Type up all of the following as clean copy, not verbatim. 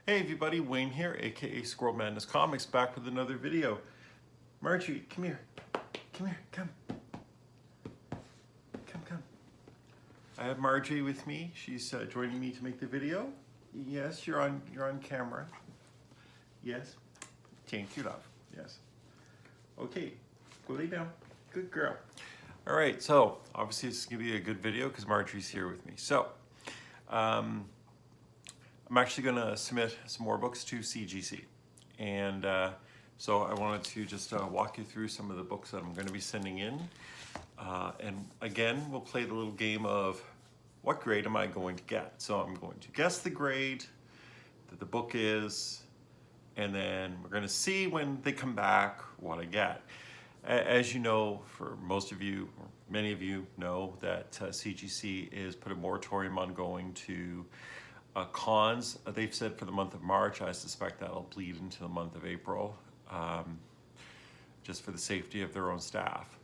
Hey everybody, Wayne here, aka Squirrel Madness Comics, back with another video. Marjorie, come here. Come here, come. Come. I have Marjorie with me. She's joining me to make the video. Yes, you're on camera. Yes. Thank you, love. Yes. Okay, go lay down. Good girl. All right, so obviously this is gonna be a good video because Marjorie's here with me. So, I'm actually going to submit some more books to CGC, and so I wanted to just walk you through some of the books that I'm going to be sending in, and again we'll play the little game of what grade am I going to get. So I'm going to guess the grade that the book is, and then we're going to see when they come back what I get. As you know, for most of you, or many of you know that CGC is put a moratorium on going to cons. They've said for the month of March. I suspect that'll bleed into the month of April, just for the safety of their own staff.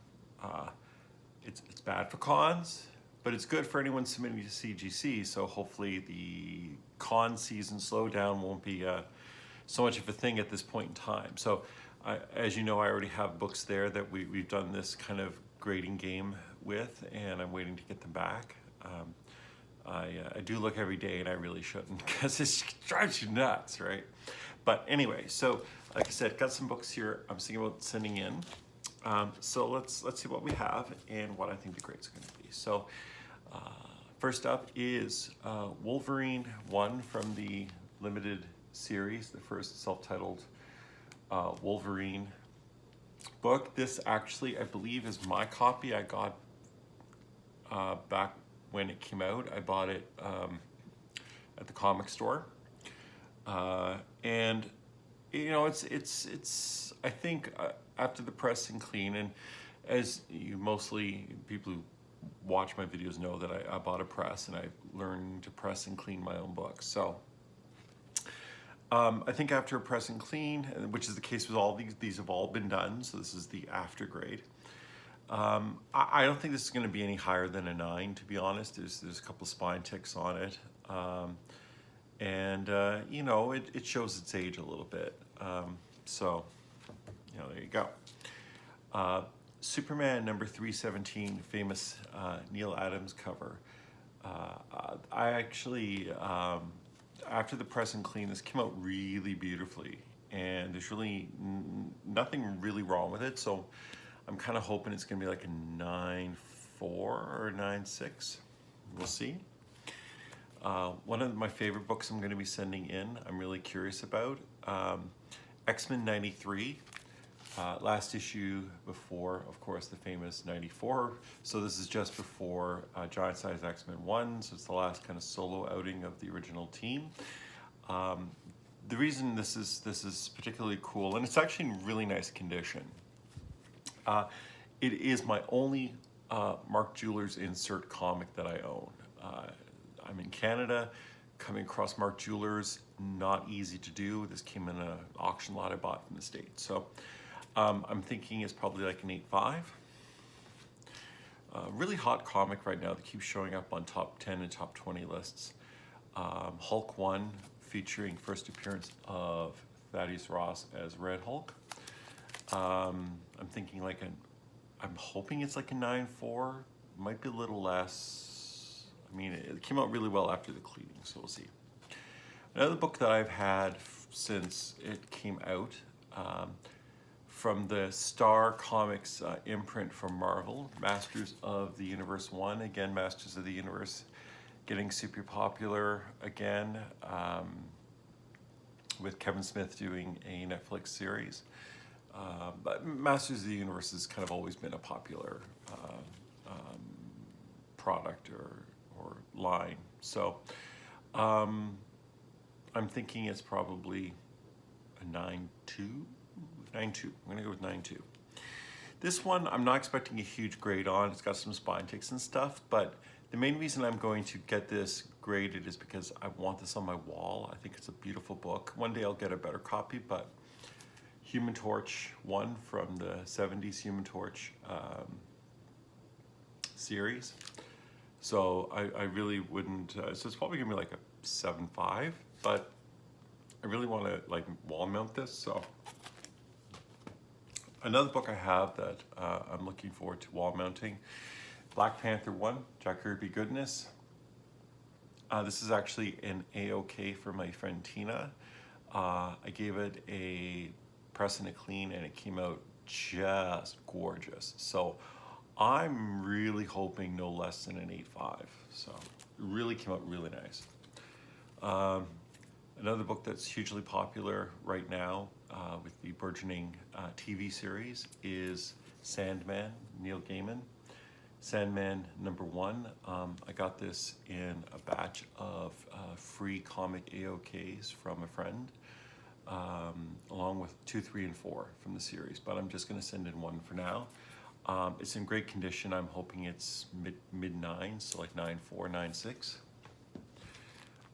It's bad for cons, but it's good for anyone submitting to CGC, so hopefully the con season slowdown won't be so much of a thing at this point in time. So as you know, I already have books there that we've done this kind of grading game with, and I'm waiting to get them back. I do look every day, and I really shouldn't because it drives you nuts, right? But anyway, so like I said, got some books here I'm thinking about sending in. So let's see what we have and what I think the grade's going to be. So first up is Wolverine 1 from the limited series, the first self-titled Wolverine book. This actually, I believe, is my copy I got back when it came out. I bought it at the comic store, and you know, it's I think after the press and clean, and as you mostly people who watch my videos know that I bought a press and I learned to press and clean my own books. So I think after a press and clean, which is the case with all these have all been done, so this is the after grade. I don't think this is going to be any higher than a 9, to be honest. There's a couple of spine ticks on it, and you know, it shows its age a little bit. So you know, there you go. Superman number 317, famous Neil Adams cover. I actually, after the press and clean, this came out really beautifully, and there's really nothing really wrong with it. So I'm kind of hoping it's going to be like a 9.4 or 9.6. We'll see. One of my favorite books I'm going to be sending in, I'm really curious about, X-Men 93. Last issue before, of course, the famous 94. So this is just before Giant Size X-Men 1. So it's the last kind of solo outing of the original team. The reason this is particularly cool, and it's actually in really nice condition. It is my only Mark Jewelers insert comic that I own. I'm in Canada, coming across Mark Jewelers, not easy to do. This came in an auction lot I bought from the States. So I'm thinking it's probably like an 8.5. Really hot comic right now that keeps showing up on top 10 and top 20 lists. Hulk 1, featuring first appearance of Thaddeus Ross as Red Hulk. I'm thinking like I'm hoping it's like a 9.4, might be a little less. I mean, it came out really well after the cleaning, so we'll see. Another book that I've had since it came out, from the Star Comics imprint from Marvel, Masters of the Universe 1. Again, Masters of the Universe getting super popular again, with Kevin Smith doing a Netflix series. But Masters of the Universe has kind of always been a popular product or line. So I'm thinking it's probably a 9.2. 9.2. I'm going to go with 9.2. This one I'm not expecting a huge grade on. It's got some spine ticks and stuff, but the main reason I'm going to get this graded is because I want this on my wall. I think it's a beautiful book. One day I'll get a better copy, but Human Torch 1 from the 70s Human Torch series. So I really wouldn't, so it's probably gonna be like a 7.5, but I really want to like wall mount this. So another book I have that I'm looking forward to wall mounting, Black Panther 1, Jack Kirby Goodness. This is actually an A-OK for my friend Tina. I gave it a press and a clean and it came out just gorgeous. So I'm really hoping no less than an 8.5. So it really came out really nice. Another book that's hugely popular right now with the burgeoning TV series is Sandman, Neil Gaiman. Sandman #1. I got this in a batch of free comic AOKs from a friend, along with 2, 3, and 4 from the series, but I'm just going to send in 1 for now. It's in great condition. I'm hoping it's mid 9s, so like 9.4, 9.6.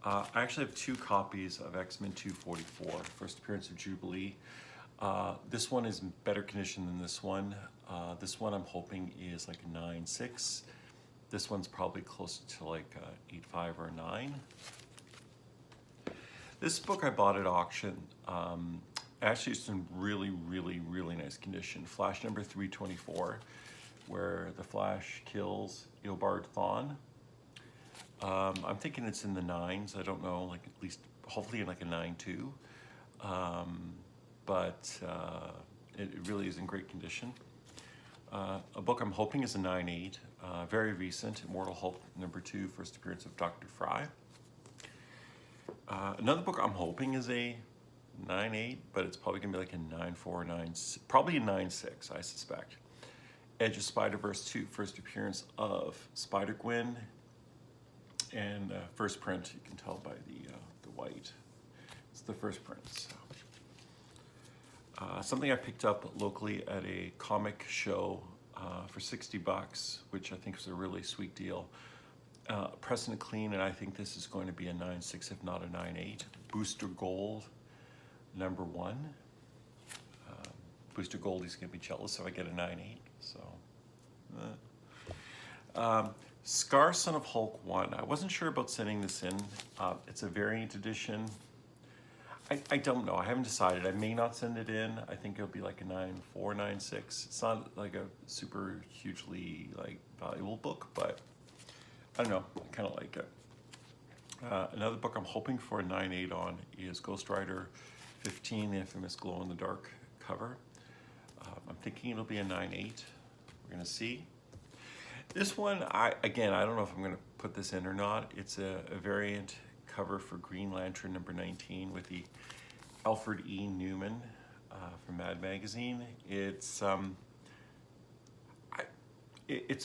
I actually have 2 copies of X-Men 244, first appearance of Jubilee. This one is in better condition than this one. This one I'm hoping is like a 9.6. This one's probably closer to like 8.5 or 9. This book I bought at auction. Actually, it's in really, really, really nice condition. Flash number 324, where the Flash kills Eobard Thawne. I'm thinking it's in the 9s. I don't know, like at least, hopefully in like a 9.2. But it really is in great condition. A book I'm hoping is a 9.8, very recent, Immortal Hulk #2, first appearance of Dr. Fry. Another book I'm hoping is a 9.8, but it's probably gonna be like a 9.4, 9, probably a 9.6, I suspect. Edge of Spider-Verse 2, first appearance of Spider-Gwen, and first print, you can tell by the white. It's the first print. So. Something I picked up locally at a comic show for $60, which I think was a really sweet deal. Press and clean, and I think this is going to be a 9.6, if not a 9.8. Booster Gold #1. Booster Gold, he's going to be jealous if I get a 9.8. So, Scar Son of Hulk 1. I wasn't sure about sending this in. It's a variant edition. I don't know. I haven't decided. I may not send it in. I think it'll be like a 9.4, 9.6. It's not like a super hugely like valuable book, but I don't know. I kind of like it. Another book I'm hoping for a 9.8 on is Ghost Rider 15, the infamous glow-in-the-dark cover. I'm thinking it'll be a 9.8. We're gonna see. This one, I don't know if I'm gonna put this in or not. It's a variant cover for Green Lantern #19 with the Alfred E. Newman from Mad Magazine. It's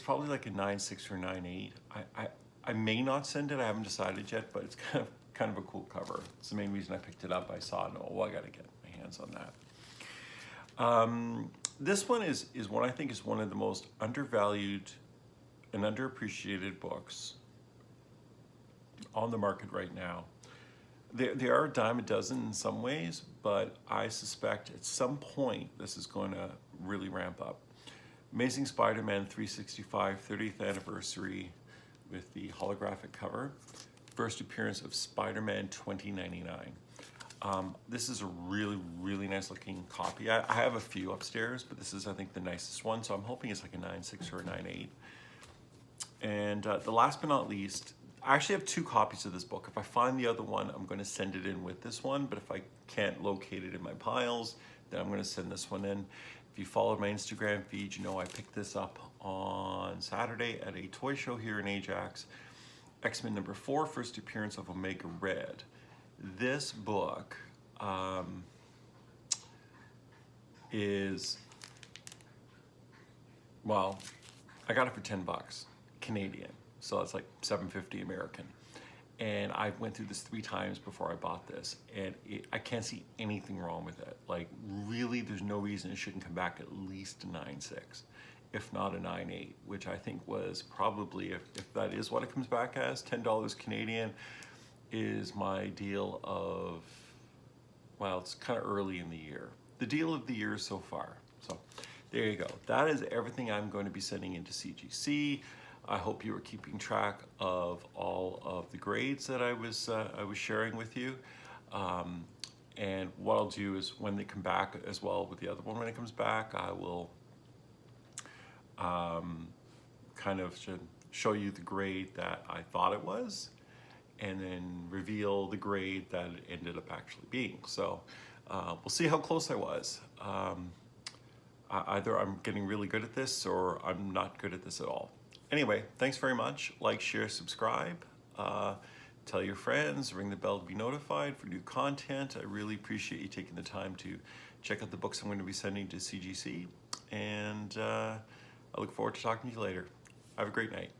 probably like a 9.6 or 9.8. I may not send it. I haven't decided yet, but it's kind of a cool cover. It's the main reason I picked it up. I saw it and I gotta get my hands on that. This one is one I think is one of the most undervalued and underappreciated books on the market right now. They are a dime a dozen in some ways, but I suspect at some point this is going to really ramp up. Amazing Spider-Man 365 30th anniversary with the holographic cover. First appearance of Spider-Man 2099. This is a really, really nice looking copy. I have a few upstairs, but this is, I think, the nicest one. So I'm hoping it's like a 9.6 or a 9.8. And the last but not least, I actually have 2 copies of this book. If I find the other one, I'm going to send it in with this one. But if I can't locate it in my piles, then I'm going to send this one in. If you followed my Instagram feed, you know I picked this up on Saturday at a toy show here in Ajax. X-Men #4, first appearance of Omega Red. This book is, well, I got it for $10 Canadian. So that's like $7.50 American. And I went through this 3 times before I bought this, and I can't see anything wrong with it. Like, really, there's no reason it shouldn't come back at least a 9.6, if not a 9.8, which I think was probably, if that is what it comes back as, $10 Canadian is my deal of, well, it's kind of early in the year. The deal of the year so far. So there you go. That is everything I'm going to be sending into CGC. I hope you were keeping track of all of the grades that I was sharing with you. And what I'll do is when they come back as well with the other one, when it comes back, I will kind of show you the grade that I thought it was, and then reveal the grade that it ended up actually being. So we'll see how close I was. Either I'm getting really good at this or I'm not good at this at all. Anyway, thanks very much. Like, share, subscribe. Tell your friends, ring the bell to be notified for new content. I really appreciate you taking the time to check out the books I'm going to be sending to CGC. And I look forward to talking to you later. Have a great night.